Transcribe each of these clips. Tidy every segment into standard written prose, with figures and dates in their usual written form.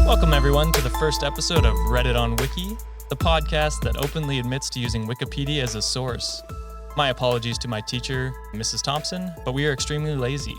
Welcome, everyone, to the first episode of Reddit On Wiki, the podcast that openly admits to using Wikipedia as a source. My apologies to my teacher, Mrs. Thompson, but we are extremely lazy.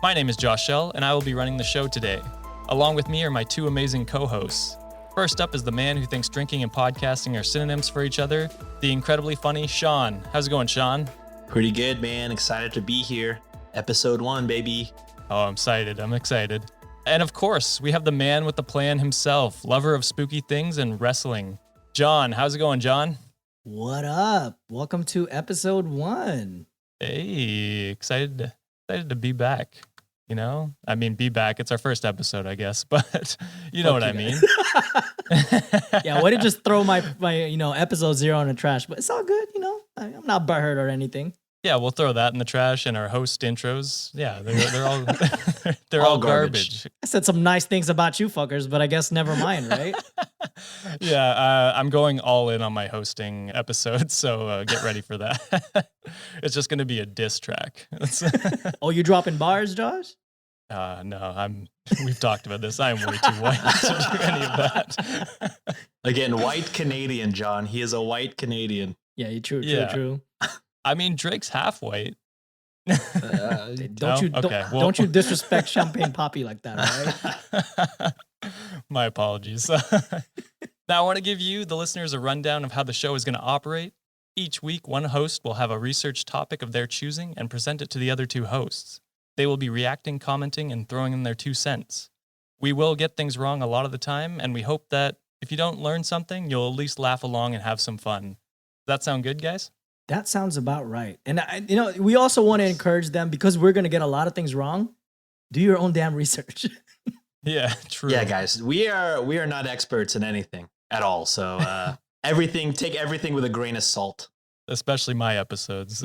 My name is Josh Shell, and I will be running the show today. Along with me are my two amazing co-hosts. First up is the man who thinks drinking and podcasting are synonyms for each other, the incredibly funny Sean. How's it going, Sean? Pretty good, man. Excited to be here. Episode 1, baby. Oh, I'm excited. And of course, we have the man with the plan himself, lover of spooky things and wrestling. John, how's it going, John? What up? Welcome to episode 1. Hey, excited to be back. You know, I mean, be back. It's our first episode, I guess, but you know what I mean. Yeah, way to just throw my episode 0 in the trash, but it's all good. I'm not butthurt or anything. Yeah, we'll throw that in the trash and our host intros. Yeah, they're all they're all garbage. I said some nice things about you fuckers, but I guess never mind, right? Yeah, I'm going all in on my hosting episode, so get ready for that. It's just going to be a diss track. Oh, you dropping bars, Josh? No, we've talked about this. I'm way too white to do any of that. Again, white Canadian, John. He is a white Canadian. Yeah, you're true. I mean, Drake's half white. Don't you disrespect Champagne Poppy like that, all right? My apologies. Now, I want to give you, the listeners, a rundown of how the show is going to operate. Each week, one host will have a research topic of their choosing and present it to the other two hosts. They will be reacting, commenting, and throwing in their 2 cents. We will get things wrong a lot of the time, and we hope that if you don't learn something, you'll at least laugh along and have some fun. Does that sound good, guys? That sounds about right. And, we also want to encourage them, because we're going to get a lot of things wrong. Do your own damn research. Yeah, true. Yeah, guys, we are not experts in anything at all. So take everything with a grain of salt. Especially my episodes.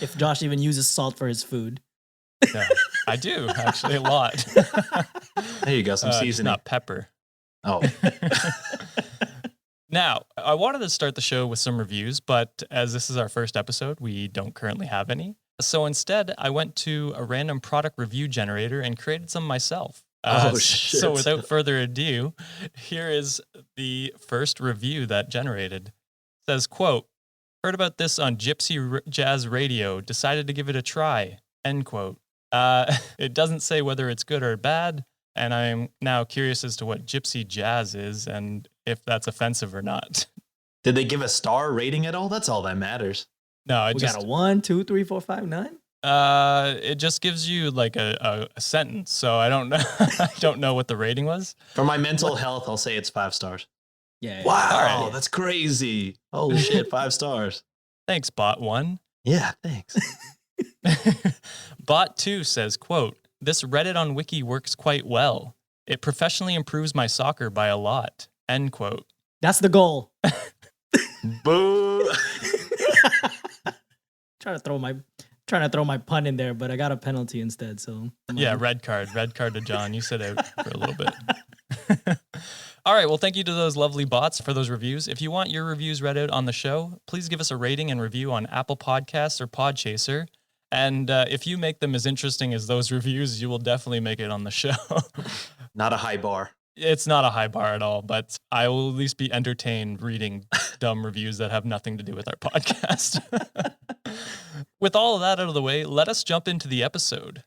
If Josh even uses salt for his food. No, I do, actually, a lot. There you go, some seasoning. Not pepper. Oh. Now, I wanted to start the show with some reviews, but as this is our first episode, we don't currently have any. So instead, I went to a random product review generator and created some myself. Shit. So without further ado, here is the first review that generated. It says, quote, "Heard about this on Gypsy Jazz Radio, decided to give it a try," end quote. It doesn't say whether it's good or bad, and I'm now curious as to what Gypsy Jazz is and if that's offensive or not. Did they give a star rating at all? That's all that matters. No, we got a 1, 2, 3, 4, 5, 9. It just gives you like a sentence, so I don't know. I don't know what the rating was. For my mental health, I'll say it's 5 stars. Yeah. Wow, that's crazy. Holy shit, 5 stars. Thanks, Bot 1. Yeah, thanks. Bot 2 says, quote, "This Reddit on Wiki works quite well. It professionally improves my soccer by a lot," end quote. That's the goal. Boo. Trying to throw my pun in there, but I got a penalty instead. So yeah, red card to John. You sit out for a little bit. All right, well, thank you to those lovely bots for those reviews. If you want your reviews read out on the show, please give us a rating and review on Apple Podcasts or Podchaser. And if you make them as interesting as those reviews, you will definitely make it on the show. Not a high bar. It's not a high bar at all, but I will at least be entertained reading dumb reviews that have nothing to do with our podcast. With all of that out of the way, let us jump into the episode.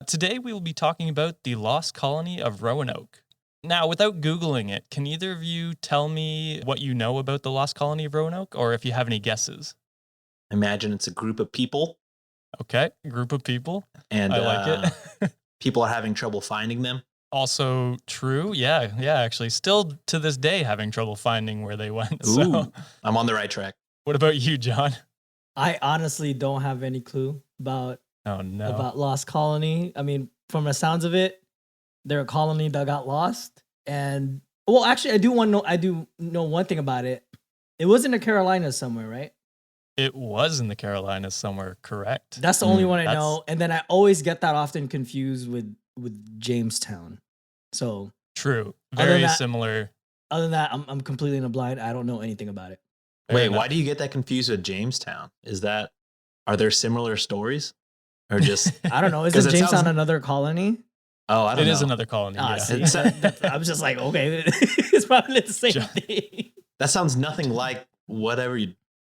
Today we will be talking about the Lost Colony of Roanoke. Now, without Googling it, can either of you tell me what you know about the Lost Colony of Roanoke, or if you have any guesses? Imagine it's a group of people. Okay, group of people. And I like it. People are having trouble finding them. Also true. Yeah, actually. Still to this day having trouble finding where they went. Ooh, so. I'm on the right track. What about you, John? I honestly don't have any clue about Lost Colony. I mean, from the sounds of it, they're a colony that got lost. And well, actually, I do know one thing about it. It was in the Carolinas somewhere, right? It was in the Carolinas somewhere, correct? That's the only one I know. And then I always get that often confused with Jamestown. So true. Very similar. Other than that, I'm completely in the blind. I don't know anything about it. Wait, why do you get that confused with Jamestown? Are there similar stories? Or just I don't know. Isn't Jamestown another colony? Oh, I don't know. It is another colony. Yeah. See, I was just like, okay, it's probably the same thing. That sounds nothing like whatever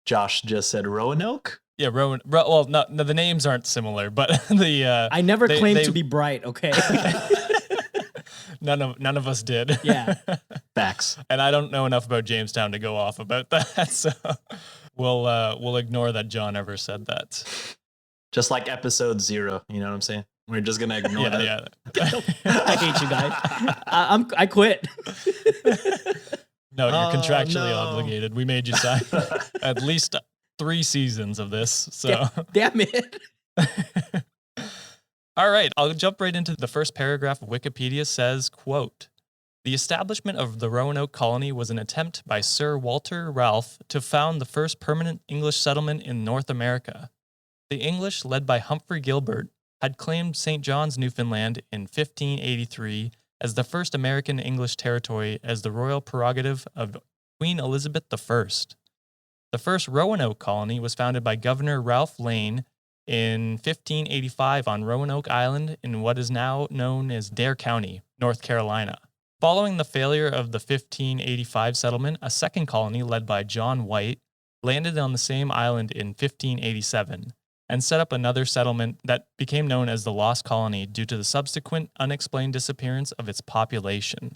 Josh just said. Roanoke? Yeah, well, no, the names aren't similar, but the I never claimed to be bright. Okay, none of us did. Yeah, facts. And I don't know enough about Jamestown to go off about that, so we'll ignore that John ever said that. Just like episode 0, you know what I'm saying? We're just gonna ignore that. Yeah. I hate you guys. I quit. No, you're contractually obligated. We made you sign at least 3 seasons of this. So damn it. All right, I'll jump right into the first paragraph of Wikipedia says, quote, "The establishment of the Roanoke colony was an attempt by Sir Walter Ralph to found the first permanent English settlement in North America. The English, led by Humphrey Gilbert, had claimed St. John's, Newfoundland in 1583 as the first American English territory as the royal prerogative of Queen Elizabeth I. The first Roanoke colony was founded by Governor Ralph Lane in 1585 on Roanoke Island in what is now known as Dare County, North Carolina. Following the failure of the 1585 settlement, a second colony led by John White landed on the same island in 1587 and set up another settlement that became known as the Lost Colony due to the subsequent unexplained disappearance of its population."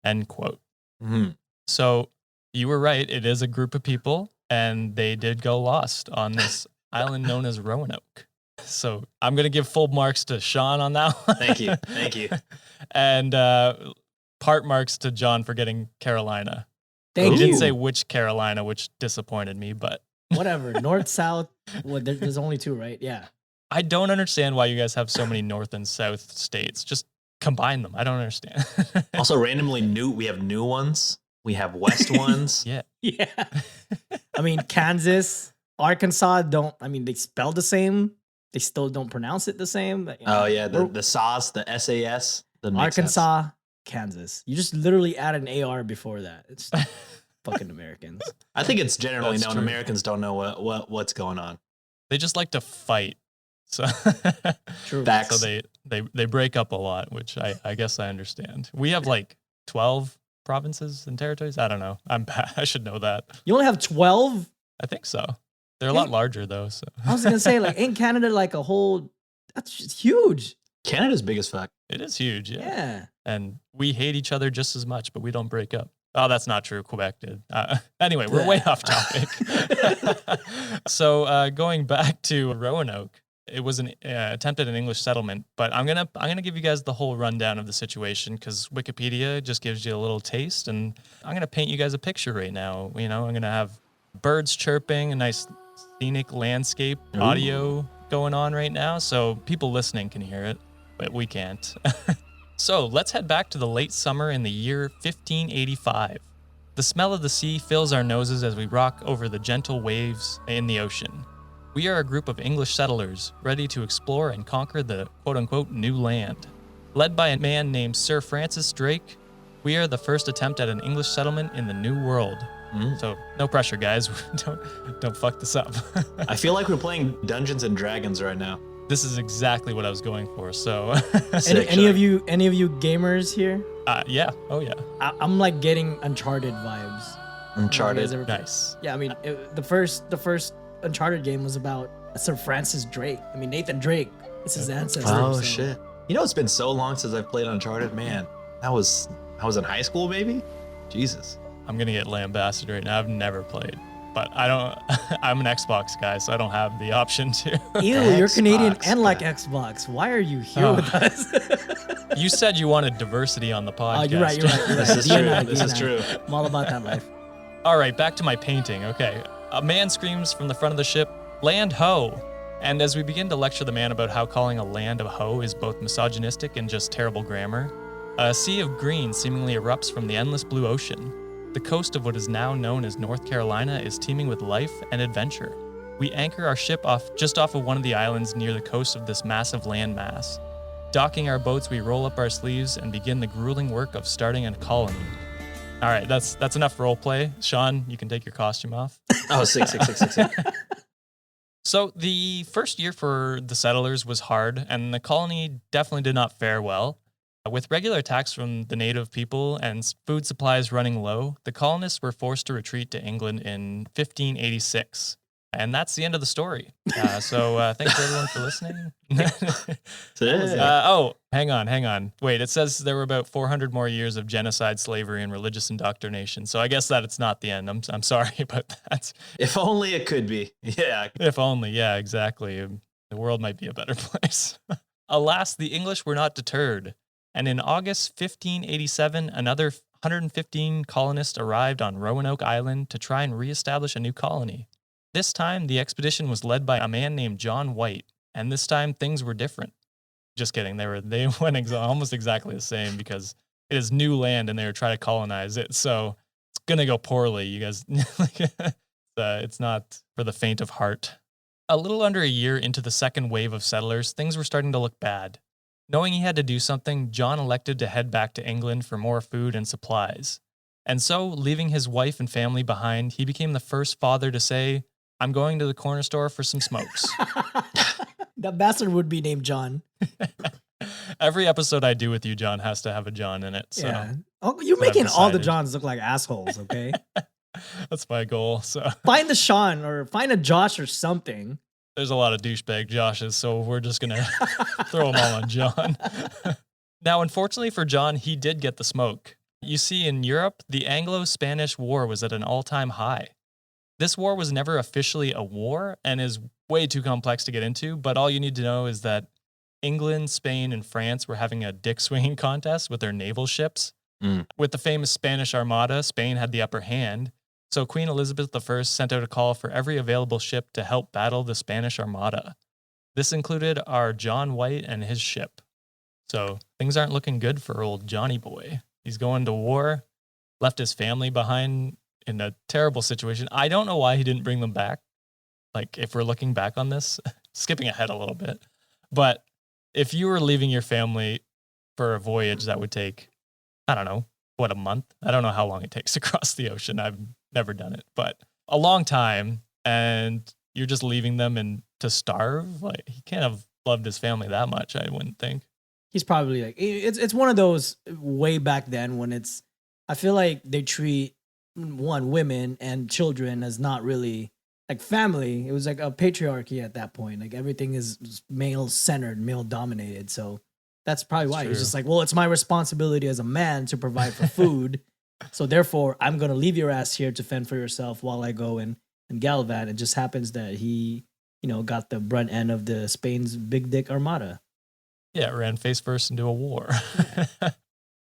End quote. Mm-hmm. So you were right. It is a group of people, and they did go lost on this island known as Roanoke. So I'm going to give full marks to Sean on that one. Thank you. Thank you. And part marks to John for getting Carolina. Thank you. He didn't say which Carolina, which disappointed me, but whatever. North, south. Well, there's only 2, right? Yeah. I don't understand why you guys have so many north and south states. Just combine them. I don't understand. Also, randomly we have new ones. We have west ones. Yeah. Yeah. I mean, Kansas, Arkansas they spell the same. They still don't pronounce it the same. But, oh, yeah. The SAS, the SAS. Arkansas, sense. Kansas. You just literally add an AR before that. It's fucking Americans. I think it's generally known true. Americans don't know what's going on. They just like to fight. So True. Facts. So they break up a lot, which I guess I understand. We have like 12 provinces and territories. I don't know. I'm bad. I should know that. You only have 12? I think so. They're a lot larger though. So I was gonna say, like, in Canada, like a whole, that's just huge. Canada's big as fuck. It is huge. Yeah. And we hate each other just as much, but we don't break up. Oh, that's not true. Quebec did. Anyway, we're way off topic. So going back to Roanoke, it was an attempt at an English settlement, but I'm gonna give you guys the whole rundown of the situation because Wikipedia just gives you a little taste, and I'm gonna paint you guys a picture right now. You know, I'm gonna have birds chirping, a nice scenic landscape audio going on right now, so people listening can hear it, but we can't. So let's head back to the late summer in the year 1585. The smell of the sea fills our noses as we rock over the gentle waves in the ocean. We are a group of English settlers ready to explore and conquer the quote-unquote new land. Led by a man named Sir Francis Drake, we are the first attempt at an English settlement in the New World. So no pressure, guys. Don't fuck this up. I feel like we're playing Dungeons and Dragons right now. This is exactly what I was going for. So any of you gamers here? Yeah. Oh yeah. I'm like getting Uncharted vibes. Uncharted. Nice. Yeah, I mean the first Uncharted game was about Sir Francis Drake. I mean Nathan Drake. It's his ancestor. Oh shit. You know, it's been so long since I've played Uncharted. Man, I was in high school, maybe. Jesus. I'm gonna get lambasted right now. I've never played, but I don't. I'm an Xbox guy, so I don't have the option to. Ew, you're Canadian and like Xbox. Why are you here with us? You said you wanted diversity on the podcast. Oh, you're right. This is true. This is true. I'm all about that life. All right, back to my painting. Okay, a man screams from the front of the ship, "Land ho!" And as we begin to lecture the man about how calling a land a hoe is both misogynistic and just terrible grammar, a sea of green seemingly erupts from the endless blue ocean. The coast of what is now known as North Carolina is teeming with life and adventure. We anchor our ship just off of one of the islands near the coast of this massive landmass. Docking our boats, we roll up our sleeves and begin the grueling work of starting a colony. All right, that's enough role play. Sean, you can take your costume off. Oh, sick. So the first year for the settlers was hard, and the colony definitely did not fare well. With regular attacks from the native people and food supplies running low, the colonists were forced to retreat to England in 1586. And that's the end of the story. So thanks everyone for listening. Hang on. Wait, it says there were about 400 more years of genocide, slavery, and religious indoctrination. So I guess that it's not the end. I'm sorry about that. If only it could be. Yeah. If only. Yeah, exactly. The world might be a better place. Alas, the English were not deterred. And in August 1587, another 115 colonists arrived on Roanoke Island to try and reestablish a new colony. This time, the expedition was led by a man named John White, and this time things were different. Just kidding. They went almost exactly the same because it is new land and they were trying to colonize it. So it's gonna go poorly, you guys. It's not for the faint of heart. A little under a year into the second wave of settlers, things were starting to look bad. Knowing he had to do something, John elected to head back to England for more food and supplies. And so, leaving his wife and family behind, he became the first father to say, "I'm going to the corner store for some smokes." That bastard would be named John. Every episode I do with you, John, has to have a John in it. So yeah. Oh, you're making all the Johns look like assholes, okay? That's my goal. So find the Sean or find a Josh or something. There's a lot of douchebag Joshes, so we're just going to throw them all on John. Now, unfortunately for John, he did get the smoke. You see, in Europe, the Anglo-Spanish War was at an all-time high. This war was never officially a war and is way too complex to get into, but all you need to know is that England, Spain, and France were having a dick-swinging contest with their naval ships. With the famous Spanish Armada, Spain had the upper hand, so Queen Elizabeth I sent out a call for every available ship to help battle the Spanish Armada. This included our John White and his ship. So things aren't looking good for old Johnny boy. He's going to war, left his family behind in a terrible situation. I don't know why he didn't bring them back. Like, if we're looking back on this, skipping ahead a little bit. But if you were leaving your family for a voyage that would take, I don't know, a month? I don't know how long it takes to cross the ocean. I've never done it, but a long time, and you're just leaving them and to starve? Like, he can't have loved his family that much, I wouldn't think. He's probably like, it's one of those way back then when I feel like they treat women and children as not really like family. It was like a patriarchy at that point. Like everything is male centered, male dominated. So that's probably why he's just like, well, it's my responsibility as a man to provide for food. So therefore I'm going to leave your ass here to fend for yourself while I go and gallivant. It just happens that he, got the brunt end of the Spain's big dick armada. Yeah, ran face first into a war.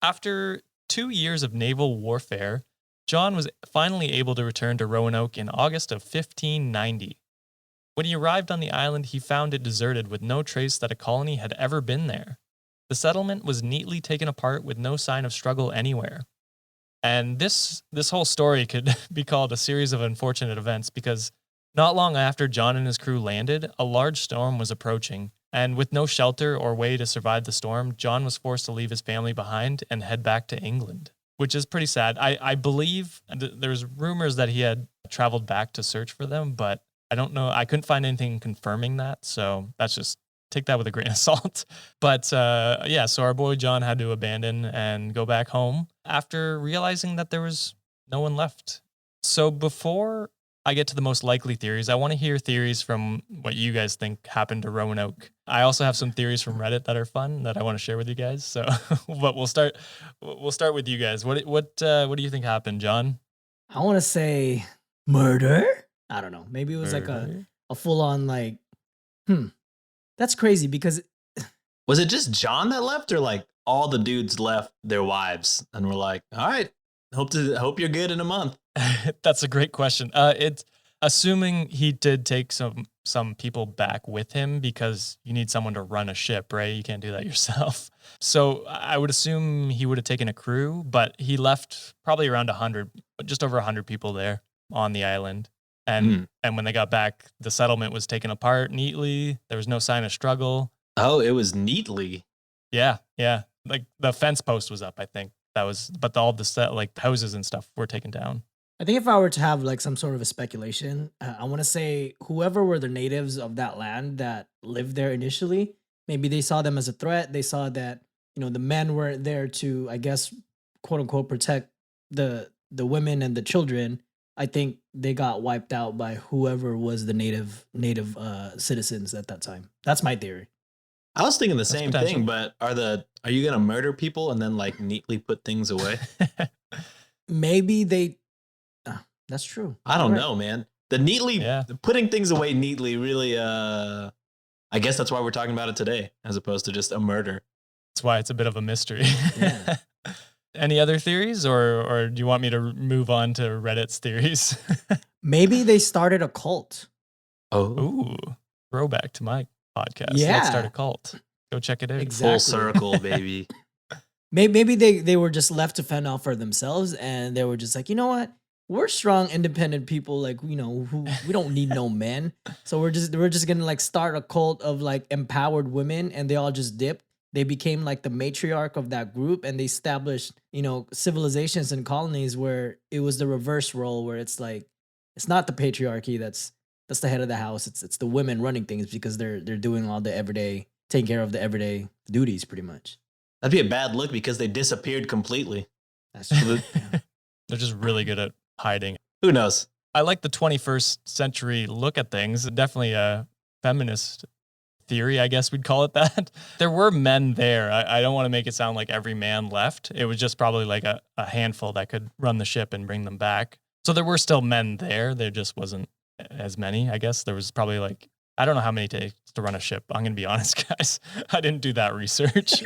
After 2 years of naval warfare, John was finally able to return to Roanoke in August of 1590. When he arrived on the island, he found it deserted with no trace that a colony had ever been there. The settlement was neatly taken apart with no sign of struggle anywhere. And this whole story could be called a series of unfortunate events because not long after John and his crew landed, a large storm was approaching. And with no shelter or way to survive the storm, John was forced to leave his family behind and head back to England, which is pretty sad. I believe there's rumors that he had traveled back to search for them, but I don't know. I couldn't find anything confirming that. So that's just, take that with a grain of salt. But so our boy John had to abandon and go back home after realizing that there was no one left. So before I get to the most likely theories, I want to hear theories from what you guys think happened to Roanoke. I also have some theories from Reddit that are fun that I want to share with you guys. So, but we'll start with you guys. What do you think happened, John? I want to say murder. I don't know. Maybe it was like a full on like, That's crazy because was it just John that left, or like all the dudes left their wives and were like, all right, hope you're good in a month? That's a great question. It's assuming he did take some people back with him because you need someone to run a ship, right? You can't do that yourself. So I would assume he would have taken a crew, but he left probably around 100, just over 100 people there on the island. And when they got back, the settlement was taken apart neatly. There was no sign of struggle. Oh, it was neatly. Yeah. Like the fence post was up, I think. But all the houses and stuff were taken down. I think if I were to have like some sort of a speculation, I want to say whoever were the natives of that land that lived there initially, maybe they saw them as a threat. They saw that the men weren't there to, I guess, quote unquote, protect the women and the children. I think they got wiped out by whoever was the native citizens at that time. That's my theory. I was thinking the same thing, but are you gonna murder people and then like neatly put things away? Maybe they. That's true. I don't know, man. Putting things away neatly really. I guess that's why we're talking about it today, as opposed to just a murder. That's why it's a bit of a mystery. Yeah. Any other theories, or do you want me to move on to Reddit's theories? Maybe they started a cult. Oh, ooh, throwback to my podcast. Yeah. Let's start a cult. Go check it out. Exactly. Full circle, baby. Maybe they were just left to fend off for themselves, and they were just like, you know what? We're strong, independent people. Like, who we don't need no men. So we're just gonna like start a cult of like empowered women, and they all just dipped. They became like the matriarch of that group, and they established, civilizations and colonies where it was the reverse role, where it's like it's not the patriarchy that's the head of the house. It's the women running things because they're doing all the everyday, taking care of the everyday duties, pretty much. That'd be a bad look because they disappeared completely. That's true. They're just really good at hiding. Who knows? I like the 21st century look at things. Definitely a feminist theory, I guess we'd call it that. There were men there. I don't want to make it sound like every man left. It was just probably like a handful that could run the ship and bring them back. So there were still men there. There just wasn't as many, I guess. There was probably like, I don't know how many it takes to run a ship. I'm going to be honest, guys. I didn't do that research.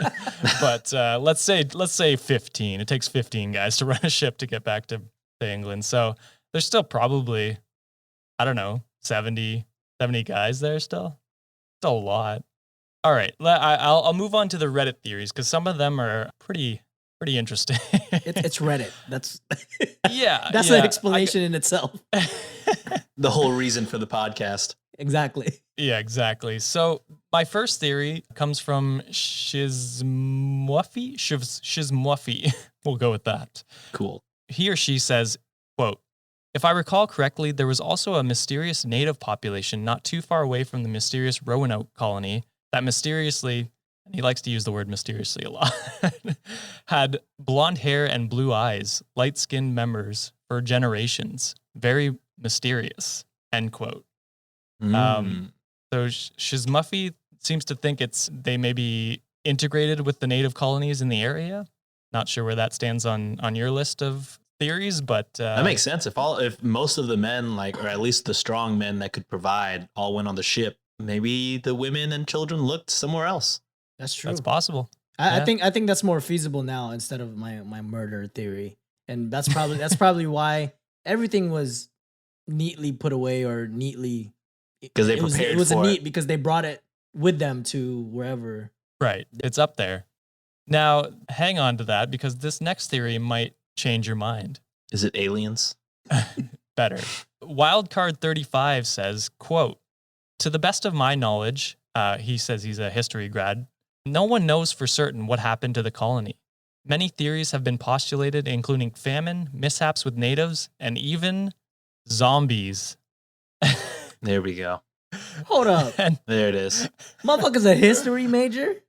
But let's say 15. It takes 15 guys to run a ship to get back to England. So there's still probably, I don't know, 70 guys there still. It's a lot. All right. I'll move on to the Reddit theories because some of them are pretty interesting. It's Reddit. That's that's an explanation in itself. The whole reason for the podcast. Exactly. Yeah, exactly. So my first theory comes from Shizmuffy. We'll go with that. Cool. He or she says, quote, "If I recall correctly, there was also a mysterious native population not too far away from the mysterious Roanoke colony that mysteriously," and he likes to use the word mysteriously a lot, "had blonde hair and blue eyes, light-skinned members for generations. Very mysterious," end quote. So Shizmuffy seems to think they may be integrated with the native colonies in the area. Not sure where that stands on your list of theories, but that makes sense. If most of the men, like, or at least the strong men that could provide, all went on the ship, maybe the women and children looked somewhere else. That's true. That's possible. I think that's more feasible now instead of my murder theory, and that's probably why everything was neatly put away or neatly because they prepared it was for neat because they brought it with them to wherever. Right, it's up there. Now, hang on to that because this next theory might change your mind. Is it aliens? Better. Wildcard 35 says, quote, "To the best of my knowledge," he says he's a history grad, "no one knows for certain what happened to the colony. Many theories have been postulated, including famine, mishaps with natives, and even zombies." There we go. Hold up. There it is. Motherfucker's a history major?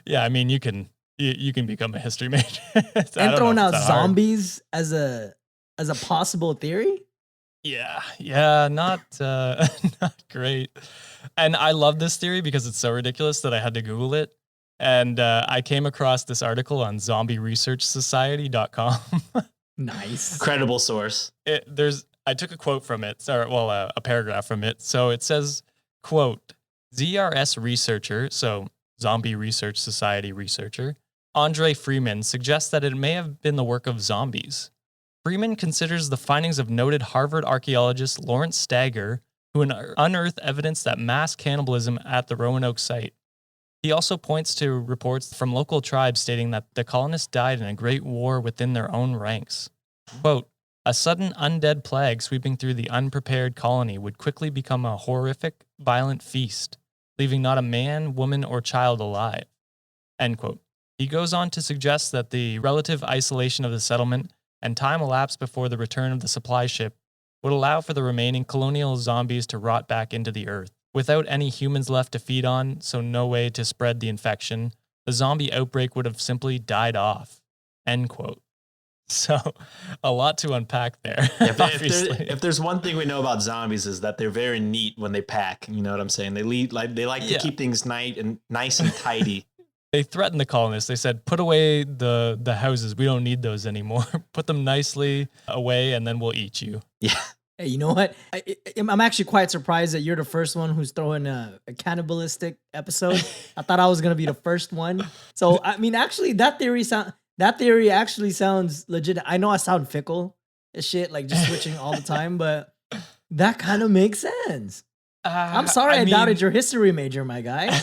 Yeah, I mean, you can become a history major. And throwing out zombies as a possible theory? Yeah, not great. And I love this theory because it's so ridiculous that I had to Google it. And I came across this article on zombieresearchsociety.com. Nice. Credible source. I took a quote from it, a paragraph from it. So it says, quote, "ZRS researcher," so Zombie Research Society researcher, "Andre Freeman suggests that it may have been the work of zombies. Freeman considers the findings of noted Harvard archaeologist Lawrence Stagger, who unearthed evidence that mass cannibalism at the Roanoke site. He also points to reports from local tribes stating that the colonists died in a great war within their own ranks. Quote, "A sudden undead plague sweeping through the unprepared colony would quickly become a horrific, violent feast, leaving not a man, woman, or child alive." End quote. He goes on to suggest that the relative isolation of the settlement and time elapsed before the return of the supply ship would allow for the remaining colonial zombies to rot back into the earth. Without any humans left to feed on, so no way to spread the infection, the zombie outbreak would have simply died off. End quote. So a lot to unpack there. If there's one thing we know about zombies is that they're very neat when they pack. You know what I'm saying? They like to keep things nice and tidy. They threatened the colonists. They said, put away the houses. We don't need those anymore. Put them nicely away and then we'll eat you. Yeah. Hey, you know what? I'm actually quite surprised that you're the first one who's throwing a cannibalistic episode. I thought I was going to be the first one. So, I mean, actually, that theory actually sounds legit. I know I sound fickle as shit, like just switching all the time, but that kind of makes sense. I'm sorry I doubted your history major, my guy.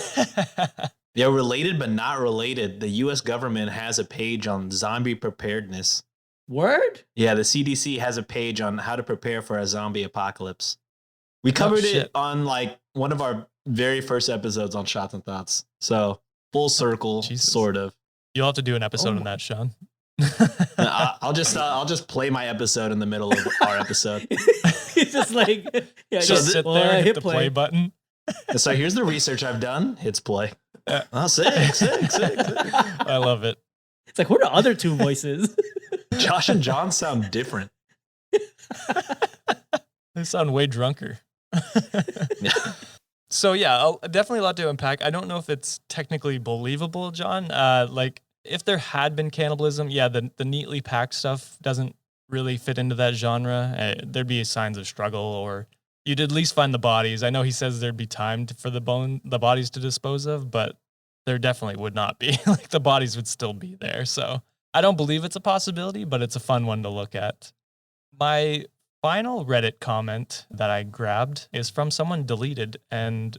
Yeah, related but not related. The U.S. government has a page on zombie preparedness. Word? Yeah, the CDC has a page on how to prepare for a zombie apocalypse. We covered it on like one of our very first episodes on Shots and Thoughts. So full circle, sort of. You'll have to do an episode on that, Sean. I'll just play my episode in the middle of our episode. It's just like, yeah, just sit there and hit the play button. So here's the research I've done. Hits play. Oh, sick. I love it. It's like, what are the other two voices? Josh and John sound different. They sound way drunker. So yeah, definitely a lot to unpack. I don't know if it's technically believable, John. Like if there had been cannibalism, yeah, the neatly packed stuff doesn't really fit into that genre. There'd be signs of struggle, or you'd at least find the bodies. I know he says there'd be time for the bodies to dispose of, but there definitely would not be. Like the bodies would still be there. So I don't believe it's a possibility, but it's a fun one to look at. My final Reddit comment that I grabbed is from someone deleted, and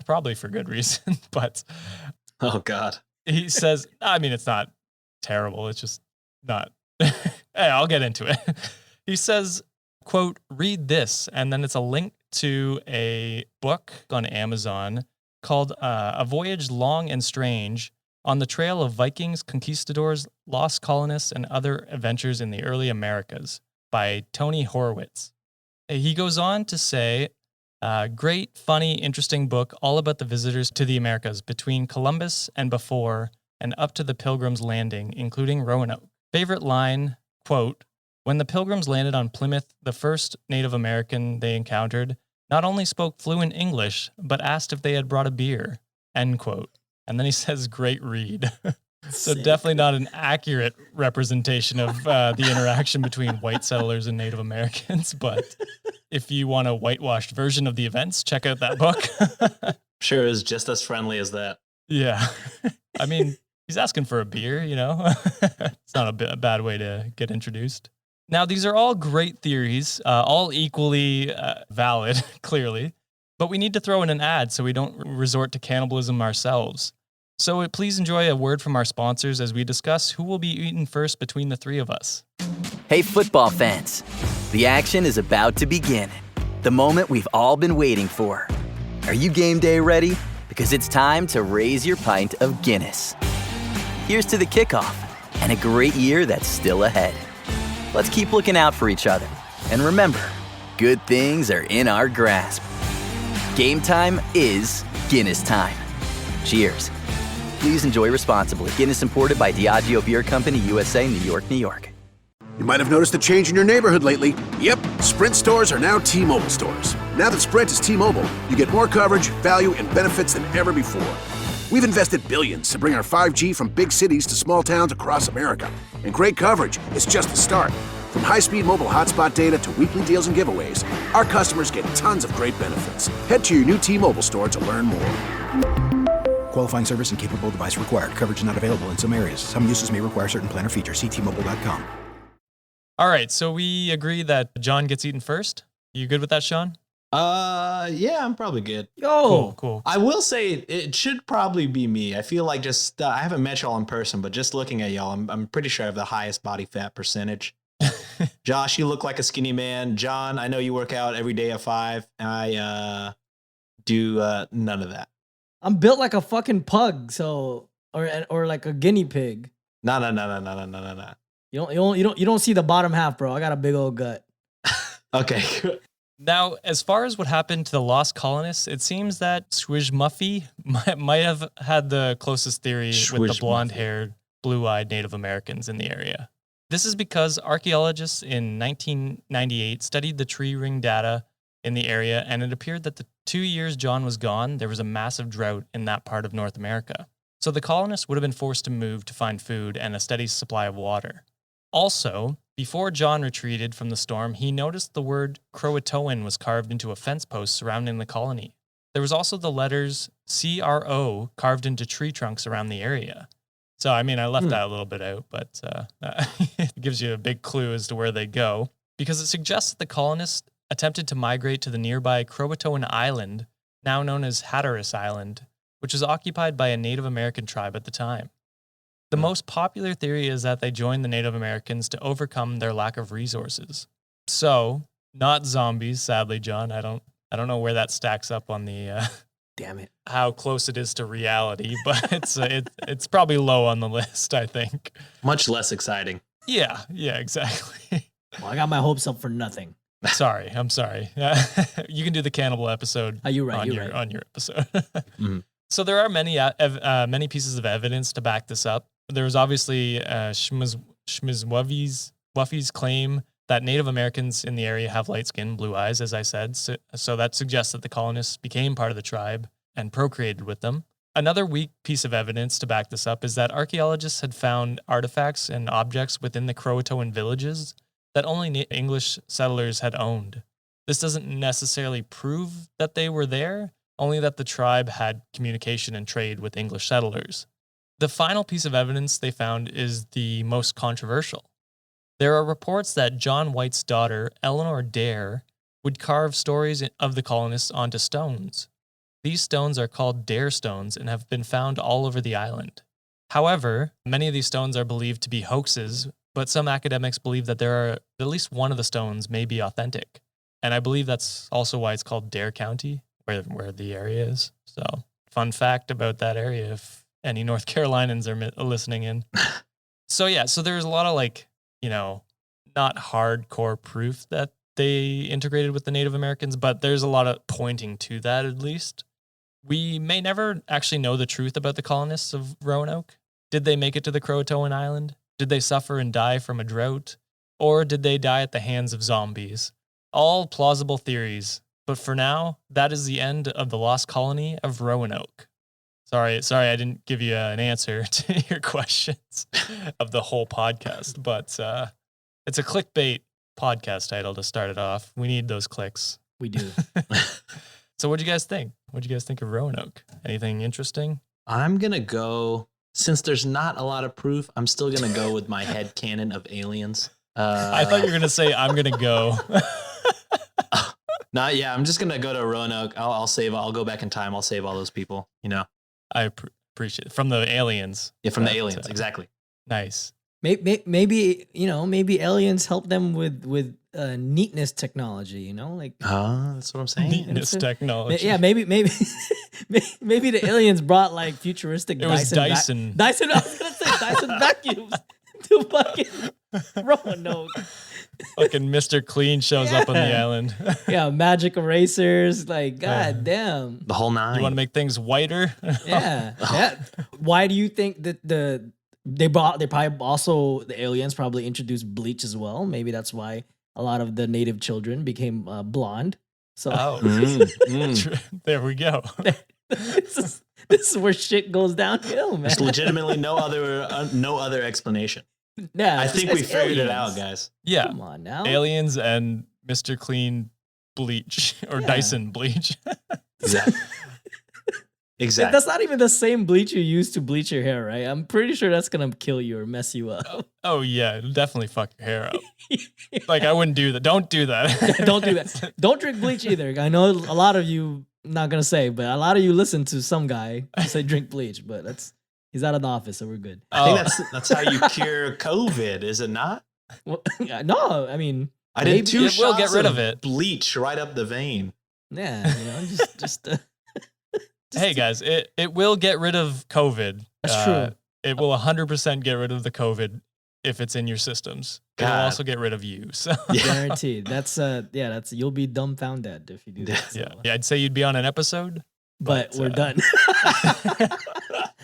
probably for good reason, but oh God. He says, I mean, it's not terrible. It's just not. Hey, I'll get into it. He says, quote, read this. And then it's a link to a book on Amazon called A Voyage Long and Strange on the Trail of Vikings, Conquistadors, Lost Colonists, and Other Adventures in the Early Americas by Tony Horowitz. He goes on to say, great, funny, interesting book all about the visitors to the Americas between Columbus and before and up to the Pilgrims' Landing, including Roanoke. Favorite line, quote, when the Pilgrims landed on Plymouth, the first Native American they encountered not only spoke fluent English, but asked if they had brought a beer, end quote. And then he says, great read. So definitely not an accurate representation of the interaction between white settlers and Native Americans. But if you want a whitewashed version of the events, check out that book. Sure is just as friendly as that. Yeah. I mean, he's asking for a beer, you know? It's not a bad way to get introduced. Now, these are all great theories, all equally valid, clearly. But we need to throw in an ad so we don't resort to cannibalism ourselves. So please enjoy a word from our sponsors as we discuss who will be eaten first between the three of us. Hey, football fans. The action is about to begin. The moment we've all been waiting for. Are you game day ready? Because it's time to raise your pint of Guinness. Here's to the kickoff and a great year that's still ahead. Let's keep looking out for each other. And remember, good things are in our grasp. Game time is Guinness time. Cheers. Please enjoy responsibly. Guinness imported by Diageo Beer Company, USA, New York, New York. You might have noticed a change in your neighborhood lately. Yep, Sprint stores are now T-Mobile stores. Now that Sprint is T-Mobile, you get more coverage, value, and benefits than ever before. We've invested billions to bring our 5G from big cities to small towns across America. And great coverage is just the start. From high-speed mobile hotspot data to weekly deals and giveaways, our customers get tons of great benefits. Head to your new T-Mobile store to learn more. Qualifying service and capable device required. Coverage not available in some areas. Some uses may require certain plan or features. See T-Mobile.com. All right, so we agree that John gets eaten first. You good with that, Sean? Yeah, I'm probably good. Cool. I will say it should probably be me. I feel like just I haven't met y'all in person, but just looking at y'all, I'm pretty sure I have the highest body fat percentage. Josh, you look like a skinny man. John, I know you work out every day at 5. I do none of that. I'm built like a fucking pug, so or like a guinea pig. No. You don't see the bottom half, bro. I got a big old gut. Okay. Now, as far as what happened to the lost colonists, it seems that Squishmuffy might have had the closest theory with the blonde-haired, blue-eyed Native Americans in the area. This is because archaeologists in 1998 studied the tree ring data in the area, and it appeared that the 2 years John was gone, there was a massive drought in that part of North America. So the colonists would have been forced to move to find food and a steady supply of water. Also, before John retreated from the storm, he noticed the word Croatoan was carved into a fence post surrounding the colony. There was also the letters CRO carved into tree trunks around the area. So, I mean, I left that a little bit out, but it gives you a big clue as to where they go, because it suggests that the colonists attempted to migrate to the nearby Croatoan Island, now known as Hatteras Island, which was occupied by a Native American tribe at the time. The most popular theory is that they joined the Native Americans to overcome their lack of resources. So, not zombies, sadly, John. I don't know where that stacks up on the damn it, how close it is to reality, but it's probably low on the list, I think. Much less exciting. Yeah, exactly. Well, I got my hopes up for nothing. I'm sorry. You can do the cannibal episode on your episode. So there are many pieces of evidence to back this up. There was obviously Shmizwafi's claim that Native Americans in the area have light skin, blue eyes, as I said. So that suggests that the colonists became part of the tribe and procreated with them. Another weak piece of evidence to back this up is that archaeologists had found artifacts and objects within the Croatoan villages that only English settlers had owned. This doesn't necessarily prove that they were there, only that the tribe had communication and trade with English settlers. The final piece of evidence they found is the most controversial. There are reports that John White's daughter, Eleanor Dare, would carve stories of the colonists onto stones. These stones are called Dare stones and have been found all over the island. However, many of these stones are believed to be hoaxes, but some academics believe that at least one of the stones may be authentic. And I believe that's also why it's called Dare County, where the area is. So, fun fact about that area if any North Carolinians are listening in. So there's a lot of not hardcore proof that they integrated with the Native Americans, but there's a lot of pointing to that at least. We may never actually know the truth about the colonists of Roanoke. Did they make it to the Croatoan Island? Did they suffer and die from a drought? Or did they die at the hands of zombies? All plausible theories, but for now, that is the end of the Lost Colony of Roanoke. Sorry, I didn't give you an answer to your questions of the whole podcast, but it's a clickbait podcast title to start it off. We need those clicks. We do. So what'd you guys think? What'd you guys think of Roanoke? Anything interesting? I'm going to go, since there's not a lot of proof, I'm still going to go with my headcanon of aliens. I thought you were going to say, I'm going to go. I'm just going to go to Roanoke. I'll go back in time. I'll save all those people, I appreciate it. From the aliens. Yeah, from the aliens, exactly. Nice. Maybe aliens help them with neatness technology. That's what I'm saying. Neatness technology. Yeah, maybe the aliens brought like futuristic. It was Dyson. Dyson. I was gonna say Dyson vacuums to fucking Roanoke. Fucking Mr. Clean shows up on the island. Yeah, magic erasers. Like, god damn. The whole nine. You want to make things whiter? Yeah. Why do you think that the aliens probably introduced bleach as well? Maybe that's why a lot of the native children became blonde. So there we go. This is where shit goes downhill, man. There's legitimately no other explanation. Yeah, I think we figured it out, guys. Yeah. Come on now. Aliens and Mr. Clean bleach or Dyson bleach. Exactly. That's not even the same bleach you use to bleach your hair, right? I'm pretty sure that's gonna kill you or mess you up. Oh yeah, it'll definitely fuck your hair up. Like I wouldn't do that. Don't do that. Don't do that. Don't drink bleach either. I know a lot of you, not gonna say, but a lot of you listen to some guy who say drink bleach, but he's out of the office, so we're good. I think that's how you cure COVID, is it not? Well, no, I mean, I did 2 shots will get rid of it. Bleach right up the vein. Yeah, just. Hey guys, it will get rid of COVID. That's true. It will 100% get rid of the COVID. if it's in your systems. It'll God. also get rid of you. So Guaranteed. That's you'll be dumbfounded if you do that. So. yeah, I'd say you'd be on an episode, but we're done.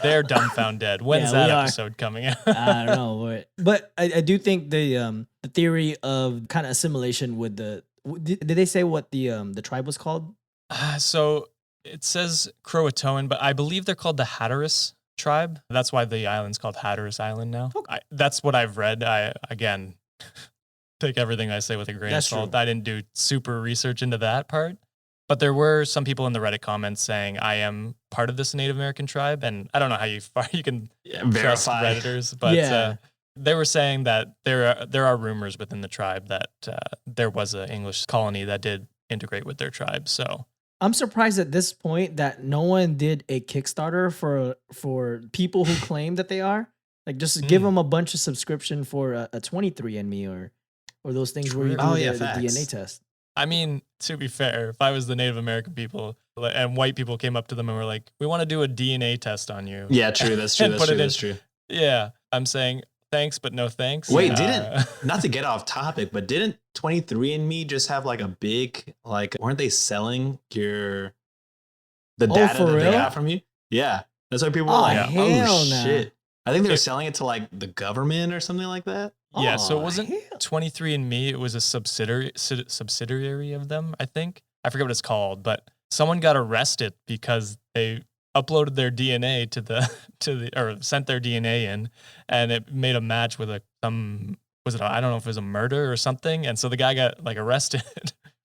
They're dumbfounded. When's that episode coming out? I don't know, but I do think the theory of kind of assimilation with did they say what the tribe was called? So it says Croatoan, but I believe they're called the Hatteras tribe. That's why the island's called Hatteras Island now. Okay. That's what I've read. Again, take everything I say with a grain of salt. I didn't do super research into that part. But there were some people in the Reddit comments saying, I am part of this Native American tribe. And I don't know how far you can trust Redditors, but they were saying that there are rumors within the tribe that there was an English colony that did integrate with their tribe. So I'm surprised at this point that no one did a Kickstarter for people who claim that they are. Like, just give them a bunch of subscription for a 23andMe or those things where you do the DNA test. I mean, to be fair, if I was the Native American people and white people came up to them and were like, we want to do a DNA test on you. Yeah, true. That's true. That's true. Yeah. I'm saying thanks, but no thanks. Wait, not to get off topic, but didn't 23andMe just have like a big, weren't they selling the data that they got from you? Yeah. That's why people were like, oh shit. I think they were selling it to like the government or something like that. Yeah, so it wasn't 23andMe. It was a subsidiary of them, I think. I forget what it's called, but someone got arrested because they uploaded their DNA or sent their DNA in, and it made a match with I don't know if it was a murder or something, and so the guy got like arrested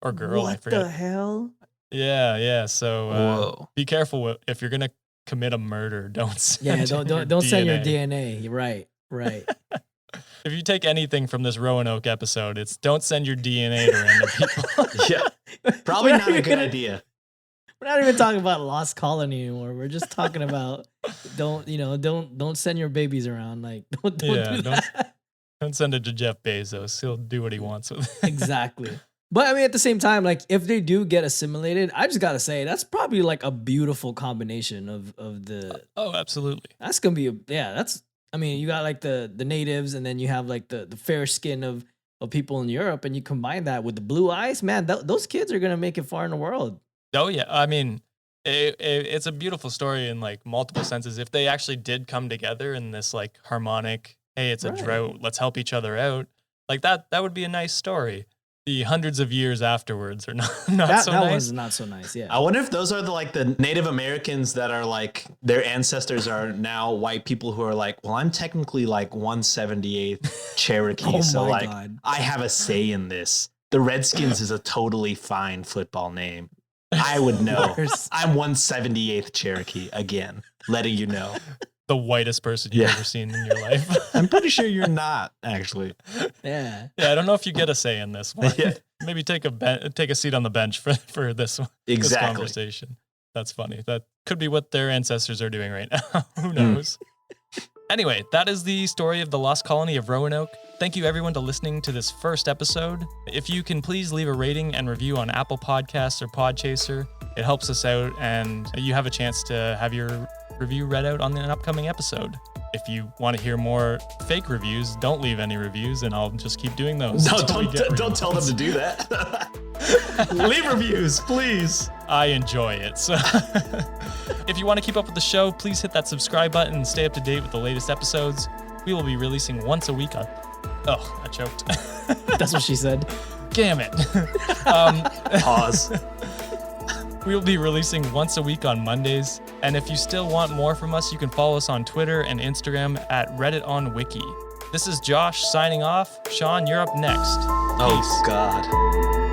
or girl. I forget. What the hell? Yeah. So be careful if you're gonna commit a murder. Don't send don't send your DNA. Right. If you take anything from this Roanoke episode, it's don't send your DNA to random people. Yeah, probably not a good idea. We're not even talking about Lost Colony anymore. We're just talking about don't send your babies around. Like don't do that. Don't send it to Jeff Bezos. He'll do what he wants with it. Exactly. But I mean, at the same time, like if they do get assimilated, I just gotta say that's probably like a beautiful combination of the. Oh, absolutely. That's gonna be I mean, you got like the natives, and then you have like the fair skin of people in Europe, and you combine that with the blue eyes, man. Those kids are gonna make it far in the world. Oh yeah, I mean, it's a beautiful story in like multiple senses. If they actually did come together in this like harmonic, hey, it's a drought, let's help each other out, like that would be a nice story. The hundreds of years afterwards are not so nice. That one's not so nice, yeah. I wonder if those are the Native Americans that are like, their ancestors are now white people who are like, well, I'm technically like 178th Cherokee, God. I have a say in this. The Redskins is a totally fine football name. I would know. I'm 178th Cherokee, again, letting you know. The whitest person you've ever seen in your life. I'm pretty sure you're not, actually. Yeah. Yeah, I don't know if you get a say in this one. Yeah. Maybe take a seat on the bench for this one. Exactly. This conversation. That's funny. That could be what their ancestors are doing right now. Who knows? Anyway, that is the story of the Lost Colony of Roanoke. Thank you everyone to listening to this first episode. If you can please leave a rating and review on Apple Podcasts or Podchaser, it helps us out, and you have a chance to have your review read out on an upcoming episode. If you want to hear more fake reviews, don't leave any reviews, and I'll just keep doing those. No, don't tell them to do that. Leave reviews, please. I enjoy it. So if you want to keep up with the show, please hit that subscribe button and stay up to date with the latest episodes. We will be releasing once a week on... Oh, I choked. That's what she said. Damn it. Pause. We will be releasing once a week on Mondays. And if you still want more from us, you can follow us on Twitter and Instagram at Reddit On Wiki. This is Josh signing off. Sean, you're up next. Oh, God.